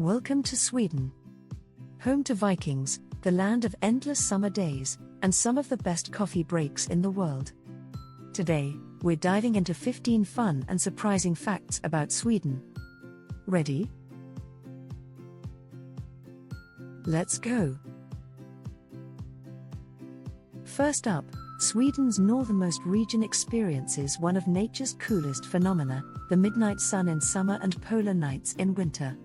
Welcome to Sweden. Home to Vikings, the land of endless summer days, and some of the best coffee breaks in the world. Today, we're diving into 15 fun and surprising facts about Sweden. Ready? Let's go. First up, Sweden's northernmost region experiences one of nature's coolest phenomena, the midnight sun in summer and polar nights in winter.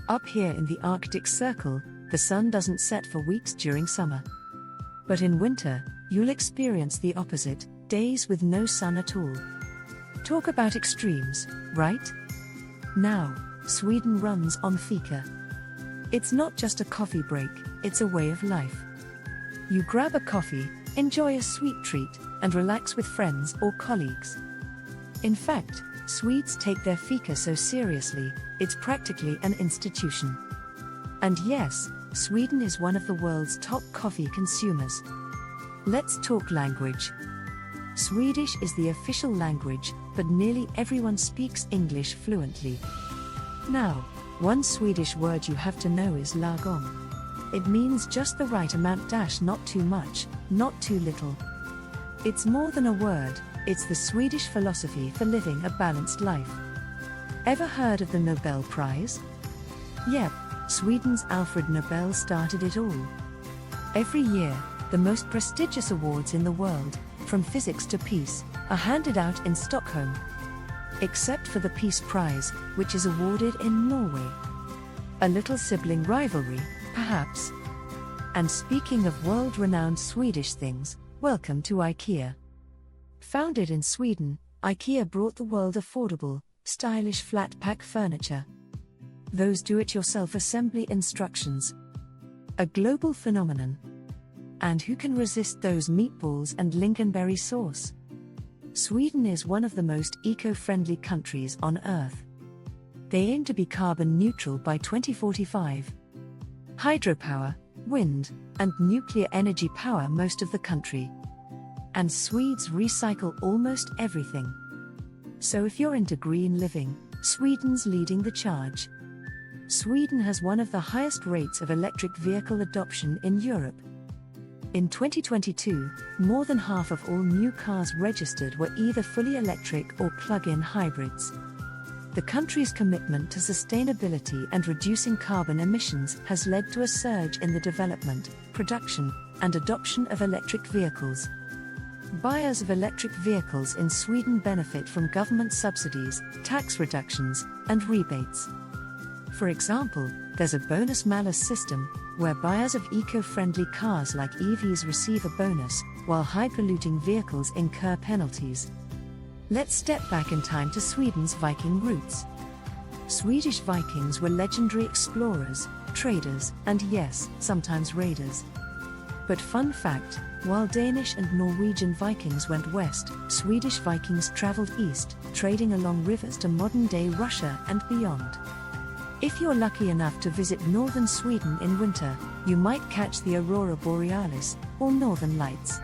Up here in the Arctic Circle, the sun doesn't set for weeks during summer. But in winter, you'll experience the opposite, days with no sun at all. Talk about extremes, right? Now, Sweden runs on Fika. It's not just a coffee break, it's a way of life. You grab a coffee, enjoy a sweet treat, and relax with friends or colleagues. In fact, Swedes take their Fika so seriously, it's practically an institution. And yes, Sweden is one of the world's top coffee consumers. Let's talk language. Swedish is the official language, but nearly everyone speaks English fluently. Now, one Swedish word you have to know is lagom. It means just the right amount, not too much, not too little. It's more than a word, it's the Swedish philosophy for living a balanced life. Ever heard of the Nobel Prize? Yep, Sweden's Alfred Nobel started it all. Every year, the most prestigious awards in the world, from physics to peace, are handed out in Stockholm. Except for the Peace Prize, which is awarded in Norway. A little sibling rivalry, perhaps. And speaking of world-renowned Swedish things, welcome to IKEA. Founded in Sweden, IKEA brought the world affordable, stylish flat-pack furniture. Those do-it-yourself assembly instructions. A global phenomenon. And who can resist those meatballs and lingonberry sauce? Sweden is one of the most eco-friendly countries on Earth. They aim to be carbon neutral by 2045. Hydropower, wind, and nuclear energy power most of the country. And Swedes recycle almost everything. So if you're into green living, Sweden's leading the charge. Sweden has one of the highest rates of electric vehicle adoption in Europe. In 2022, more than half of all new cars registered were either fully electric or plug-in hybrids. The country's commitment to sustainability and reducing carbon emissions has led to a surge in the development, production, and adoption of electric vehicles. Buyers of electric vehicles in Sweden benefit from government subsidies, tax reductions, and rebates. For example, there's a bonus-malus system, where buyers of eco-friendly cars like EVs receive a bonus, while high-polluting vehicles incur penalties. Let's step back in time to Sweden's Viking roots. Swedish Vikings were legendary explorers, traders, and yes, sometimes raiders. But fun fact, while Danish and Norwegian Vikings went west, Swedish Vikings traveled east, trading along rivers to modern-day Russia and beyond. If you're lucky enough to visit northern Sweden in winter, you might catch the aurora borealis, or northern lights.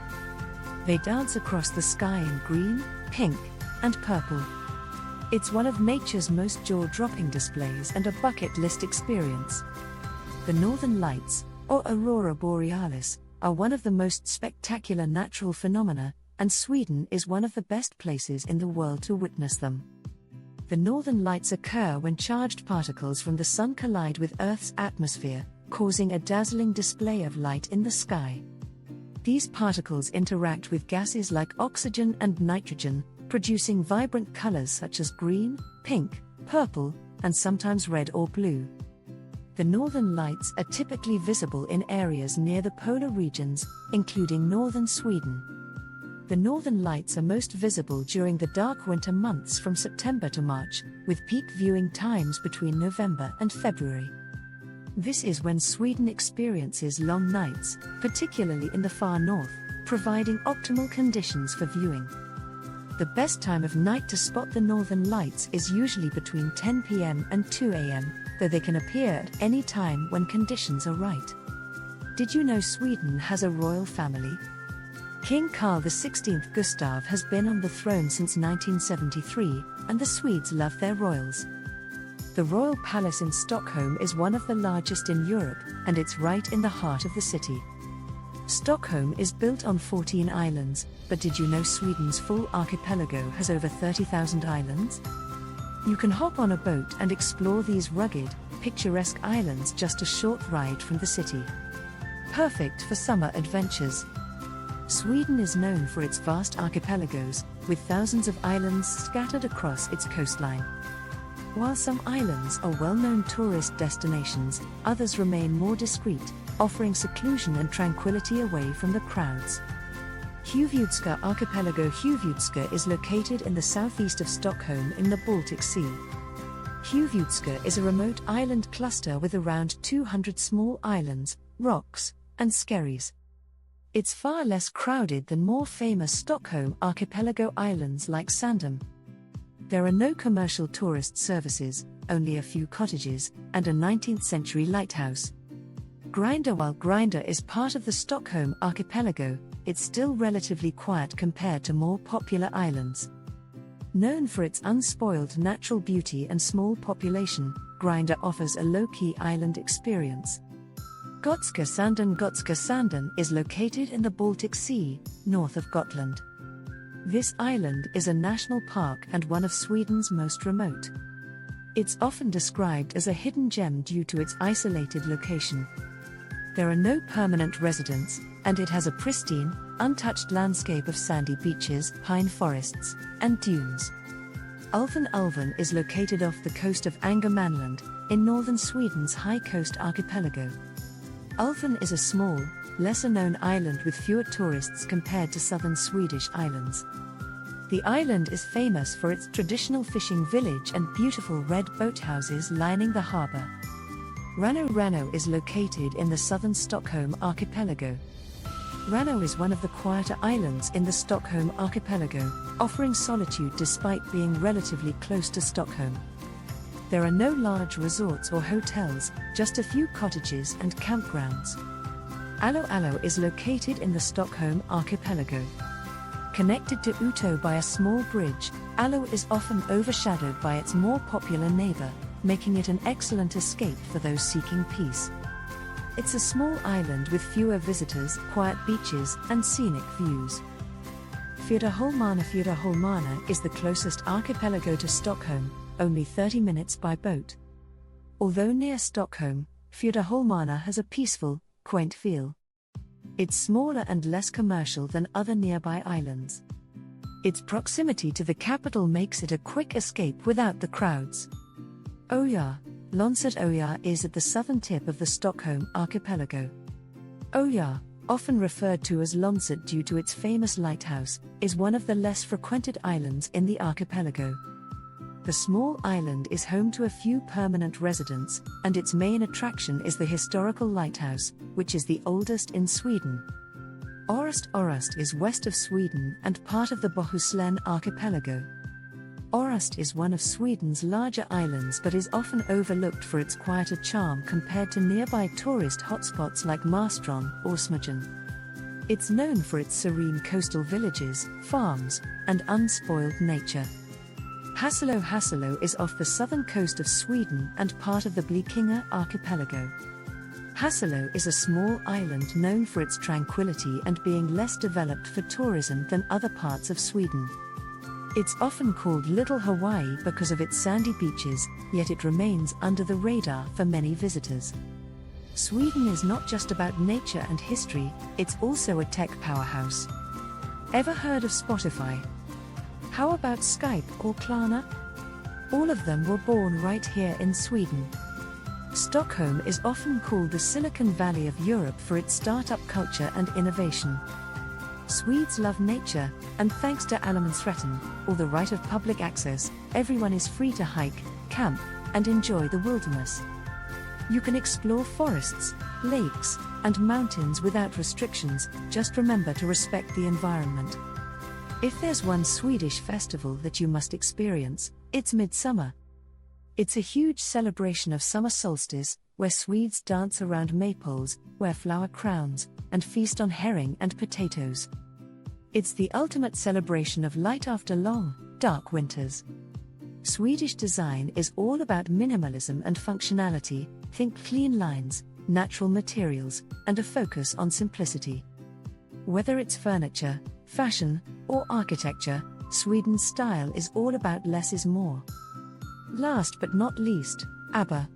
They dance across the sky in green, pink, and purple. It's one of nature's most jaw-dropping displays and a bucket list experience. The northern lights, or aurora borealis, are one of the most spectacular natural phenomena, and Sweden is one of the best places in the world to witness them. The northern lights occur when charged particles from the sun collide with Earth's atmosphere, causing a dazzling display of light in the sky. These particles interact with gases like oxygen and nitrogen, producing vibrant colors such as green, pink, purple, and sometimes red or blue. The northern lights are typically visible in areas near the polar regions, including northern Sweden. The northern lights are most visible during the dark winter months from September to March, with peak viewing times between November and February. This is when Sweden experiences long nights, particularly in the far north, providing optimal conditions for viewing. The best time of night to spot the northern lights is usually between 10 p.m. and 2 a.m., though they can appear at any time when conditions are right. Did you know Sweden has a royal family? King Carl XVI Gustav has been on the throne since 1973, and the Swedes love their royals. The Royal Palace in Stockholm is one of the largest in Europe, and it's right in the heart of the city. Stockholm is built on 14 islands, but did you know Sweden's full archipelago has over 30,000 islands? You can hop on a boat and explore these rugged, picturesque islands just a short ride from the city. Perfect for summer adventures. Sweden is known for its vast archipelagos, with thousands of islands scattered across its coastline. While some islands are well-known tourist destinations, others remain more discreet, offering seclusion and tranquility away from the crowds. Huvudska Archipelago. Huvudska is located in the southeast of Stockholm in the Baltic Sea. Huvudska is a remote island cluster with around 200 small islands, rocks, and skerries. It's far less crowded than more famous Stockholm archipelago islands like Sandhamn. There are no commercial tourist services, only a few cottages, and a 19th-century lighthouse. Grindr. While Grindr is part of the Stockholm archipelago, it's still relatively quiet compared to more popular islands. Known for its unspoiled natural beauty and small population, Grindr offers a low-key island experience. Gotska Sanden. Gotska Sanden is located in the Baltic Sea, north of Gotland. This island is a national park and one of Sweden's most remote. It's often described as a hidden gem due to its isolated location. There are no permanent residents, and it has a pristine, untouched landscape of sandy beaches, pine forests, and dunes. Ulven. Ulven is located off the coast of Angermanland, in northern Sweden's high coast archipelago. Ulven is a small, lesser-known island with fewer tourists compared to southern Swedish islands. The island is famous for its traditional fishing village and beautiful red boathouses lining the harbour. Rano. Rano is located in the southern Stockholm archipelago. Rano is one of the quieter islands in the Stockholm archipelago, offering solitude despite being relatively close to Stockholm. There are no large resorts or hotels, just a few cottages and campgrounds. Alo. Alo is located in the Stockholm archipelago. Connected to Uto by a small bridge, Alo is often overshadowed by its more popular neighbor, making it an excellent escape for those seeking peace. It's a small island with fewer visitors, quiet beaches, and scenic views. Fjäderholmarna. Fjäderholmarna is the closest archipelago to Stockholm, only 30 minutes by boat. Although near Stockholm, Fjäderholmarna has a peaceful, quaint feel. It's smaller and less commercial than other nearby islands. Its proximity to the capital makes it a quick escape without the crowds. Öja. Lonsot. Öja is at the southern tip of the Stockholm archipelago. Öja, often referred to as Lonsot due to its famous lighthouse, is one of the less frequented islands in the archipelago. The small island is home to a few permanent residents, and its main attraction is the historical lighthouse, which is the oldest in Sweden. Orust. Orust is west of Sweden and part of the Bohuslän archipelago. Orust is one of Sweden's larger islands but is often overlooked for its quieter charm compared to nearby tourist hotspots like Marstrand or Smögen. It's known for its serene coastal villages, farms, and unspoiled nature. Hasselo. Hasselo is off the southern coast of Sweden and part of the Blekinge archipelago. Hasselo is a small island known for its tranquility and being less developed for tourism than other parts of Sweden. It's often called Little Hawaii because of its sandy beaches, yet it remains under the radar for many visitors. Sweden is not just about nature and history, it's also a tech powerhouse. Ever heard of Spotify? How about Skype or Klarna? All of them were born right here in Sweden. Stockholm is often called the Silicon Valley of Europe for its startup culture and innovation. Swedes love nature, and thanks to allemansrätten, or the right of public access, everyone is free to hike, camp, and enjoy the wilderness. You can explore forests, lakes, and mountains without restrictions, just remember to respect the environment. If there's one Swedish festival that you must experience, it's midsummer. It's a huge celebration of summer solstice, where Swedes dance around maypoles, wear flower crowns, and feast on herring and potatoes. It's the ultimate celebration of light after long, dark winters. Swedish design is all about minimalism and functionality, think clean lines, natural materials, and a focus on simplicity. Whether it's furniture, fashion, or architecture, Sweden's style is all about less is more. Last but not least, ABBA.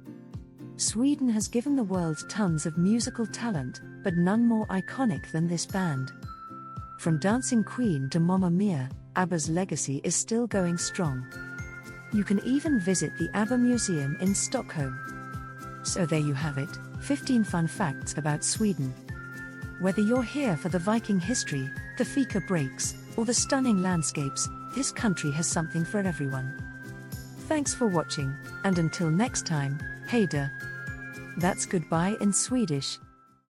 Sweden has given the world tons of musical talent, but none more iconic than this band. From Dancing Queen to Mamma Mia, ABBA's legacy is still going strong. You can even visit the ABBA Museum in Stockholm. So there you have it, 15 fun facts about Sweden. Whether you're here for the Viking history, the Fika breaks, or the stunning landscapes, this country has something for everyone. Thanks for watching, and until next time, hej då. That's goodbye in Swedish.